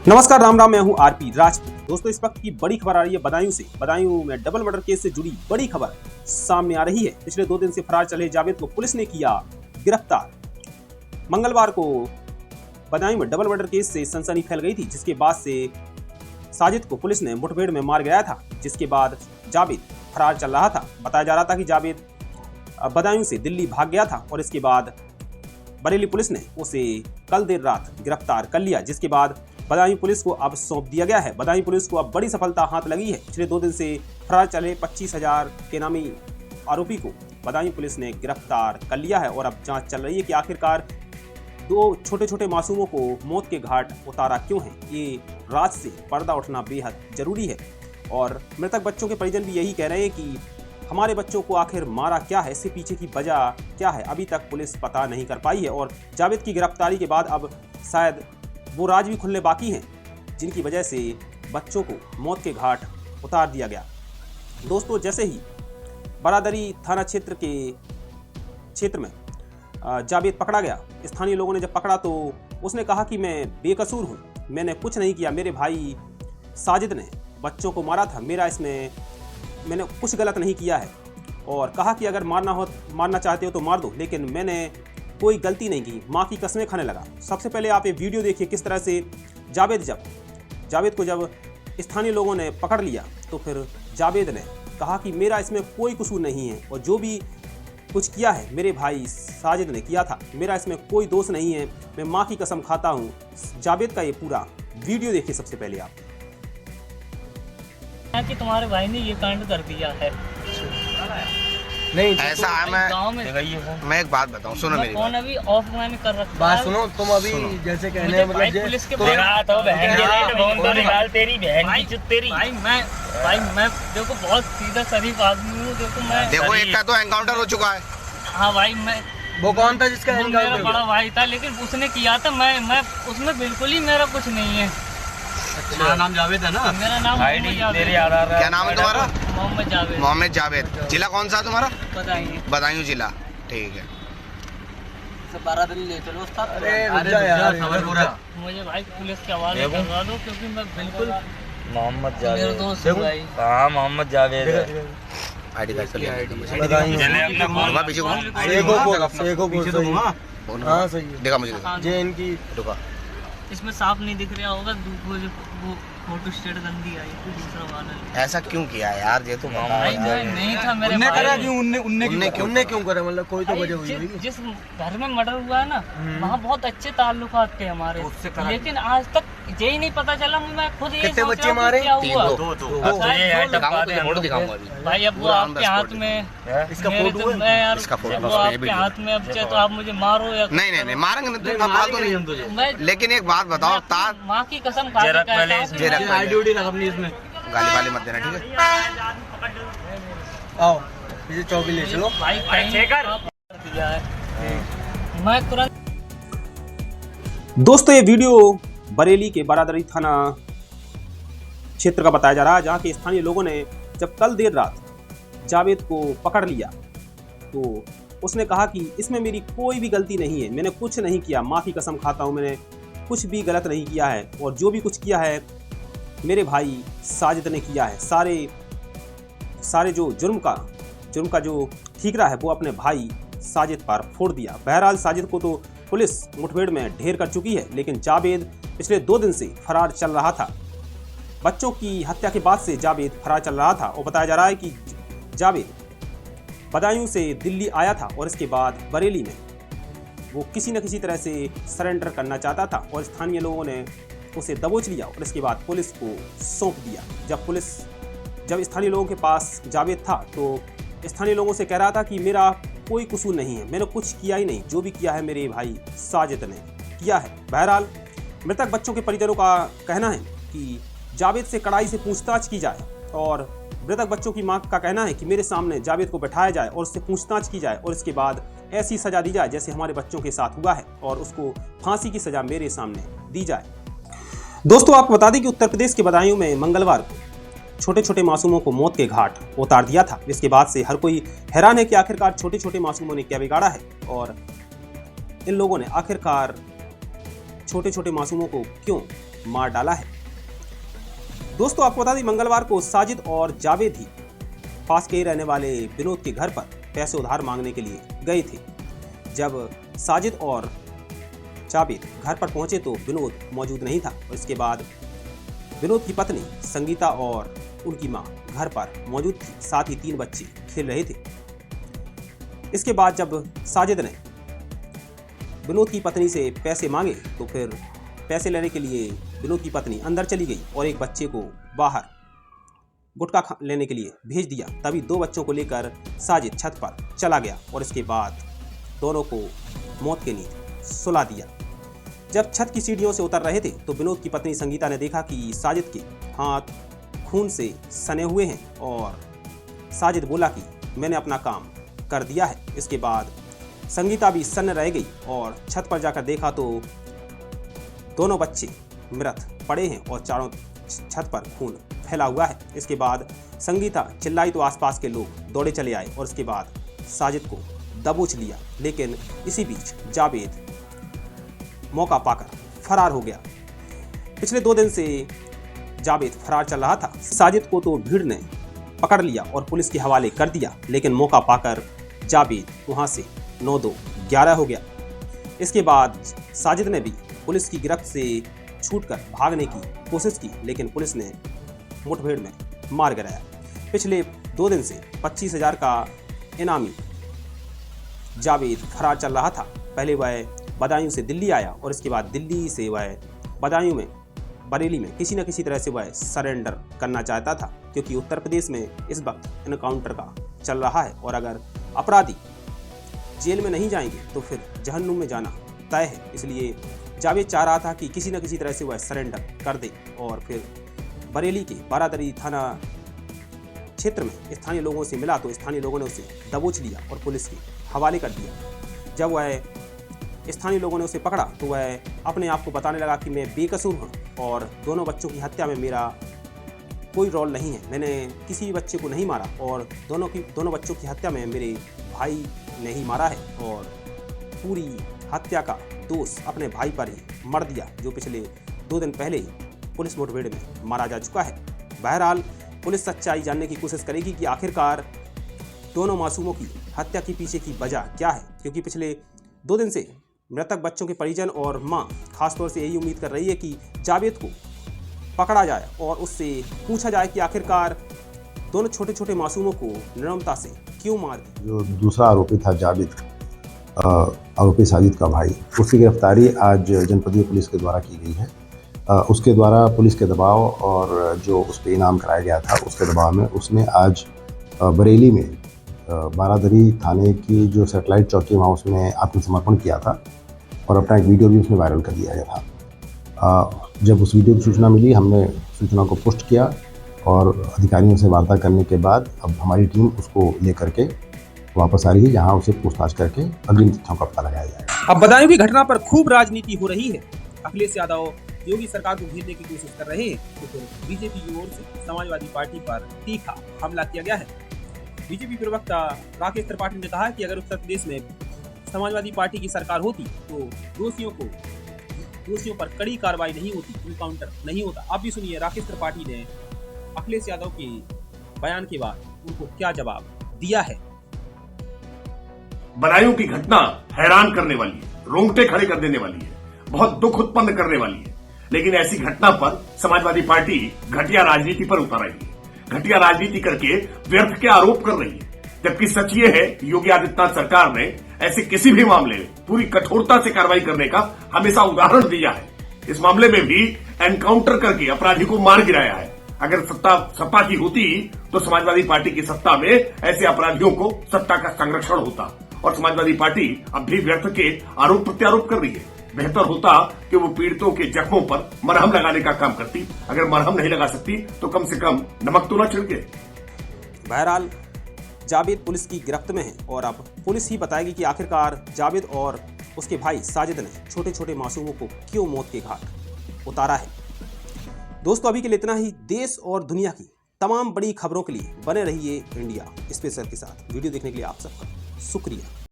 नमस्कार, राम राम। मैं हूं आरपी राजपूत। दोस्तों, इस वक्त की बड़ी खबर आ रही है बदायूं से। बदायूं में डबल मर्डर केस से जुड़ी बड़ी खबर सामने आ रही है। पिछले 2 दिन से फरार चले जावेद को पुलिस ने किया गिरफ्तार। मंगलवार को बदायूं में डबल मर्डर केस से सनसनी फैल गई थी, जिसके बाद से साजिद को पुलिस ने मुठभेड़ में मार गिराया था। जिसके बाद जावेद फरार चल रहा था। बताया जा रहा था कि जावेद बदायूं से दिल्ली भाग गया था और इसके बाद बरेली पुलिस ने उसे कल देर रात गिरफ्तार कर लिया। जिसके बाद बदायूं पुलिस को अब सौंप दिया गया है। बदायूं पुलिस को अब बड़ी सफलता हाथ लगी है। पिछले 2 दिन से फरार चले 25,000 के नामी आरोपी को बदायूं पुलिस ने गिरफ्तार कर लिया है और अब जांच चल रही है कि आखिरकार 2 छोटे छोटे मासूमों को मौत के घाट उतारा क्यों है। ये राज से पर्दा उठना बेहद जरूरी है और मृतक बच्चों के परिजन भी यही कह रहे हैं कि हमारे बच्चों को आखिर मारा क्या है, इससे पीछे की वजह क्या है, अभी तक पुलिस पता नहीं कर पाई है। और जावेद की गिरफ्तारी के बाद अब शायद वो राज भी खुलने बाकी हैं, जिनकी वजह से बच्चों को मौत के घाट उतार दिया गया। दोस्तों, जैसे ही बरादरी थाना क्षेत्र में जावेद पकड़ा गया, स्थानीय लोगों ने जब पकड़ा तो उसने कहा कि मैं बेकसूर हूँ, मैंने कुछ नहीं किया, मेरे भाई साजिद ने बच्चों को मारा था, मैंने कुछ गलत नहीं किया है। और कहा कि अगर मारना चाहते हो तो मार दो, लेकिन मैंने कोई गलती नहीं की, माँ की कसमें खाने लगा। सबसे पहले आप ये वीडियो देखिए किस तरह से जावेद को जब स्थानीय लोगों ने पकड़ लिया तो फिर जावेद ने कहा कि मेरा इसमें कोई कसूर नहीं है और जो भी कुछ किया है मेरे भाई साजिद ने किया था, मेरा इसमें कोई दोष नहीं है, मैं माँ की कसम खाता हूँ। जावेद का ये पूरा वीडियो देखिए सबसे पहले आप। कि तुम्हारे भाई ने ये कांड कर दिया है। नहीं ऐसा है। मैं एक बात बताऊं, सुनो मेरी फोन अभी ऑफ मैंने कर रखा है। बात सुनो, तुम अभी जैसे कहने हैं मतलब पुलिस के तो बहन के निकाल तेरी बहन की चुत तेरी। भाई मैं देखो बहुत सीधा शरीफ आदमी हूँ। देखो एक का तो एनकाउंटर हो चुका है। हाँ भाई, मैं वो कौन था जिसका एनकाउंटर? मेरा बड़ा भाई था, लेकिन उसने किया था। मैं उसमें बिल्कुल ही मेरा कुछ नहीं है। अच्छा, नाम जावेद है ना? मेरा नाम क्या नाम है तुम्हारा? मोहम्मद जावेद। जिला कौन सा है तुम्हारा? बदायूं जिला। ठीक है। ले चलो। मुझे भाई पुलिस के हवाले करवा दो, क्योंकि मैं बिल्कुल मोहम्मद जावेद दोस्त हूँ भाई। हाँ, मोहम्मद जावेद आईडी कार्ड से देखा मुझे जे इनकी रुका। इसमें साफ नहीं दिख रहा होगा, वो फोटो स्टेट गंदी आई, कोई दूसरा वाला है। ऐसा क्यों किया यार? ये तो भाई नहीं था मेरे उनने करा भाई। क्यों? उनने क्यों करा? मतलब कोई तो वजह हुई होगी। जिस घर में मर्डर हुआ है ना, वहाँ बहुत अच्छे ताल्लुकात थे हमारे, लेकिन आज तक यही नहीं पता चला। मैं खुद ये कितने बच्चे मारे? क्या हुआ? फोटो दिखाऊंगा भाई। अब वो आपके हाथ में, इसका फोटो है, इसका फोटो वो आपके हाथ में। अब चाहे तो आप मुझे मारो या नहीं मारेंगे नहीं, लेकिन एक बात बताओ, तार माँ की कसम खा के कहता हूं, इसमें गाली वाली मत देना, ठीक है? आओ ये 24 ले चलो भाई। दिया है मैं तुरंत। दोस्तों, ये वीडियो बरेली के बरादरी थाना क्षेत्र का बताया जा रहा है, जहां के स्थानीय लोगों ने जब कल देर रात जावेद को पकड़ लिया तो उसने कहा कि इसमें मेरी कोई भी गलती नहीं है, मैंने कुछ नहीं किया, माँ की कसम खाता हूँ, मैंने कुछ भी गलत नहीं किया है और जो भी कुछ किया है मेरे भाई साजिद ने किया है। सारे जो जुर्म का जो ठीकरा है वो अपने भाई साजिद पर फोड़ दिया। बहरहाल साजिद को तो पुलिस मुठभेड़ में ढेर कर चुकी है, लेकिन जावेद पिछले 2 दिन से फरार चल रहा था। बच्चों की हत्या के बाद से जावेद फरार चल रहा था और बताया जा रहा है कि जावेद बदायूं से दिल्ली आया था और इसके बाद बरेली में वो किसी न किसी तरह से सरेंडर करना चाहता था और स्थानीय लोगों ने उसे दबोच लिया और इसके बाद पुलिस को सौंप दिया। जब स्थानीय लोगों के पास जावेद था तो स्थानीय लोगों से कह रहा था कि मेरा कोई कसूर नहीं है, मैंने कुछ किया ही नहीं, जो भी किया है मेरे भाई साजिद ने किया है। बहरहाल मृतक बच्चों के परिजनों का कहना है कि जावेद से कड़ाई से पूछताछ की जाए और मृतक बच्चों की मां का कहना है कि मेरे सामने जावेद को बैठाया जाए और उससे पूछताछ की जाए और इसके बाद ऐसी सजा दी जाए जैसे हमारे बच्चों के साथ हुआ है और उसको फांसी की सजा मेरे सामने दी जाए। दोस्तों, आपको बता दें कि उत्तर प्रदेश के बदायूं में मंगलवार को छोटे छोटे मासूमों को मौत के घाट उतार दिया था। इसके बाद से हर कोई हैरान है कि आखिरकार छोटे छोटे मासूमों ने क्या बिगाड़ा है और इन लोगों ने आखिरकार छोटे छोटे मासूमों को क्यों मार डाला है। दोस्तों आपको बता दें, मंगलवार को साजिद और जावेद ही पास के ही रहने वाले विनोद के घर पर पैसे उधार मांगने के लिए गए थे। जब साजिद और जावेद घर पर पहुंचे तो विनोद मौजूद नहीं था और इसके बाद विनोद की पत्नी संगीता और उनकी मां घर पर मौजूद थी, साथ ही 3 बच्चे खेल रहे थे। इसके बाद जब साजिद ने विनोद की पत्नी से पैसे मांगे तो फिर पैसे लेने के लिए विनोद की पत्नी अंदर चली गई और एक बच्चे को बाहर गुटखा लेने के लिए भेज दिया। तभी 2 बच्चों को लेकर साजिद छत पर चला गया और इसके बाद दोनों को मौत की नींद सुला दिया। जब छत की सीढ़ियों से उतर रहे थे तो विनोद की पत्नी संगीता ने देखा कि साजिद के हाथ खून से सने हुए हैं और साजिद बोला कि मैंने अपना काम कर दिया है। इसके बाद संगीता भी सन्न रह गई और छत पर जाकर देखा तो दोनों बच्चे मृत पड़े हैं और चारों छत पर खून फैला हुआ है। इसके बाद संगीता चिल्लाई तो आसपास के लोग दौड़े चले आए और इसके बाद साजिद को दबोच लिया, लेकिन इसी बीच जावेद मौका पाकर फरार हो गया। पिछले 2 दिन से जावेद फरार चल रहा था। साजिद को तो भीड़ ने पकड़ लिया और पुलिस के हवाले कर दिया, लेकिन मौका पाकर जावेद वहां से 9-2-11 हो गया। इसके बाद साजिद ने भी पुलिस की गिरफ्त से छूटकर भागने की कोशिश की, लेकिन पुलिस ने मुठभेड़ में मार गिराया। पिछले 2 दिन से 25,000 का इनामी जावेद फरार चल रहा था। पहले वह बदायूं से दिल्ली आया और इसके बाद दिल्ली से वह बदायूं में बरेली में किसी न किसी तरह से वह सरेंडर करना चाहता था, क्योंकि उत्तर प्रदेश में इस वक्त एनकाउंटर का चल रहा है और अगर अपराधी जेल में नहीं जाएंगे तो फिर जहन्नुम में जाना तय है। इसलिए जावेद चाह रहा था कि किसी न किसी तरह से वह सरेंडर कर दे और फिर बरेली के बारादरी थाना क्षेत्र में स्थानीय लोगों से मिला तो स्थानीय लोगों ने उसे दबोच लिया और पुलिस के हवाले कर दिया। जब वह स्थानीय लोगों ने उसे पकड़ा तो वह अपने आप को बताने लगा कि मैं बेकसूर हूँ और दोनों बच्चों की हत्या में मेरा कोई रोल नहीं है, मैंने किसी भी बच्चे को नहीं मारा और दोनों बच्चों की हत्या में मेरे भाई ने ही मारा है और पूरी हत्या का दोष अपने भाई पर ही मर दिया, जो पिछले 2 दिन पहले ही पुलिस मुठभेड़ में मारा जा चुका है। बहरहाल पुलिस सच्चाई जानने की कोशिश करेगी कि आखिरकार दोनों मासूमों की हत्या के पीछे की वजह क्या है, क्योंकि पिछले 2 दिन से मृतक बच्चों के परिजन और मां खासतौर से यही उम्मीद कर रही है कि जावेद को पकड़ा जाए और उससे पूछा जाए कि आखिरकार दोनों छोटे छोटे मासूमों को निर्ममता से क्यों मार दिया। जो दूसरा आरोपी था जावेद, आरोपी साजिद का भाई, उसकी गिरफ्तारी आज जनपदीय पुलिस के द्वारा की गई है। उसके द्वारा पुलिस के दबाव और जो उस पर इनाम कराया गया था उसके दबाव में उसने आज बरेली में बारादरी थाने की जो सेटेलाइट चौकी वहाँ उसने आत्मसमर्पण किया था और अपना एक वीडियो भी उसमें वायरल कर दिया गया था। जब उस वीडियो की सूचना मिली हमने सूचना को पोस्ट किया और अधिकारियों से वार्ता करने के बाद अब हमारी टीम उसको लेकर के वापस आ रही है, जहाँ उसे पूछताछ करके अग्रिम तथ्यों का पता लगाया जाएगा। अब बदायूं की घटना पर खूब राजनीति हो रही है। अखिलेश यादव योगी सरकार को घेरने की कोशिश कर रहे हैं तो फिर बीजेपी की ओर से समाजवादी पार्टी पर तीखा हमला किया गया है। बीजेपी प्रवक्ता राकेश त्रिपाठी ने कहा कि अगर उत्तर प्रदेश में समाजवादी पार्टी की सरकार होती तो दोषियों पर कड़ी कार्रवाई नहीं होती, एनकाउंटर नहीं होता। आप भी सुनिए राकेश त्रिपाठी ने अखिलेश यादव के बयान के बाद उनको क्या जवाब दिया है। बदायूं की घटना हैरान करने वाली है, रोंगटे खड़े कर देने वाली है, बहुत दुख उत्पन्न करने वाली है, लेकिन ऐसी घटना पर समाजवादी पार्टी घटिया राजनीति पर उतर रही है, घटिया राजनीति करके व्यर्थ के आरोप कर रही है। जबकि सच ये है कि योगी आदित्यनाथ सरकार ने ऐसे किसी भी मामले में पूरी कठोरता से कार्रवाई करने का हमेशा उदाहरण दिया है। इस मामले में भी एनकाउंटर करके अपराधी को मार गिराया है। अगर सत्ता सपा की होती तो समाजवादी पार्टी की सत्ता में ऐसे अपराधियों को सत्ता का संरक्षण होता और समाजवादी पार्टी अब भी व्यर्थ के आरोप प्रत्यारोप कर रही है। बेहतर होता कि वो पीड़ितों के जख्मों पर मरहम लगाने का काम करती। अगर मरहम नहीं लगा सकती तो कम से कम नमक तो न छिड़के। बहरहाल जावेद पुलिस की गिरफ्त में है और अब पुलिस ही बताएगी कि आखिरकार जावेद और उसके भाई साजिद ने छोटे छोटे मासूमों को क्यों मौत के घाट उतारा है। दोस्तों अभी के लिए इतना ही। देश और दुनिया की तमाम बड़ी खबरों के लिए बने रहिए इंडिया स्पेशल के साथ। वीडियो देखने के लिए आप सबका शुक्रिया।